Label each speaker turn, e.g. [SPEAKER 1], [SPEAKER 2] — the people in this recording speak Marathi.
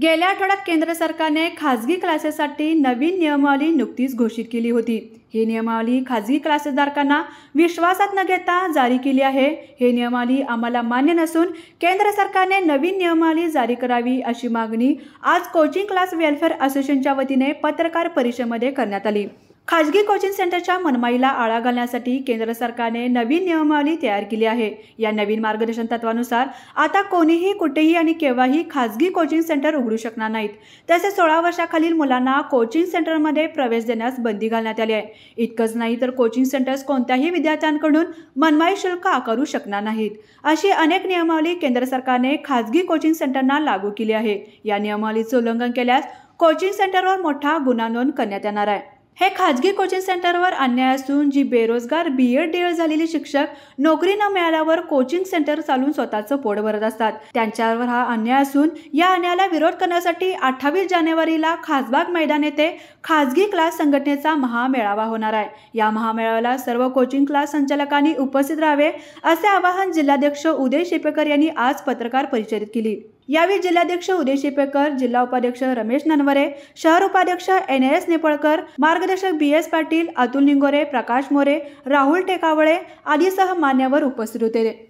[SPEAKER 1] गेल्या आठवड्यात केंद्र सरकारने खाजगी क्लासेससाठी नवीन नियमावली नुकतीच घोषित केली होती। ही नियमावली खाजगी क्लासेसधारकांना विश्वासात न घेता जारी केली आहे। हे नियमावली आम्हाला मान्य नसून केंद्र सरकारने नवीन नियमावली जारी करावी अशी मागणी आज कोचिंग क्लास वेलफेअर असोसिएशनच्या वतीने पत्रकार परिषदेमध्ये करण्यात आली। खाजगी कोचिंग सेंटरच्या मनमाईला आळा घालण्यासाठी केंद्र सरकारने नवीन नियमावली तयार केली आहे। या नवीन मार्गदर्शन तत्वानुसार आता कोणीही कुठेही आणि केव्हाही खाजगी कोचिंग सेंटर उघडू शकणार नाहीत। तसेच 16 वर्षाखालील मुलांना कोचिंग सेंटरमध्ये प्रवेश देण्यास बंदी घालण्यात आली आहे। इतकंच नाही तर कोचिंग सेंटर्स कोणत्याही विद्यार्थ्यांकडून मनमाई शुल्क आकारू शकणार नाहीत। अशी अनेक नियमावली केंद्र सरकारने खाजगी कोचिंग सेंटरना लागू केली आहे। या नियमावलीचे उल्लंघन केल्यास कोचिंग सेंटरवर मोठा गुन्हा नोंद करण्यात येणार आहे। हे खाजगी कोचिंग सेंटरवर अन्याय असून जी बेरोजगार B.Ed DL झालेली शिक्षक नोकरी न मिळाल्यावर कोचिंग सेंटर चालून स्वतःचं पोट भरत असतात, त्यांच्यावर हा अन्याय असून या अन्यायाला विरोध करण्यासाठी 28 जानेवारीला खासबाग मैदान येथे खाजगी क्लास संघटनेचा महामेळावा होणार आहे। या महामेळाव्याला सर्व कोचिंग क्लास संचालकांनी उपस्थित राहावे असे आवाहन जिल्हाध्यक्ष उदय शेपेकर यांनी आज पत्रकार परिषदेत केली। यावेळी जिल्हाध्यक्ष उदय शेपेकर, जिल्हा उपाध्यक्ष रमेश ननवरे, शहर उपाध्यक्ष NS नेपळकर, मार्गदर्शक BS पाटील, अतुल निंगोरे, प्रकाश मोरे, राहुल टेकावळे आदीसह मान्यवर उपस्थित होते।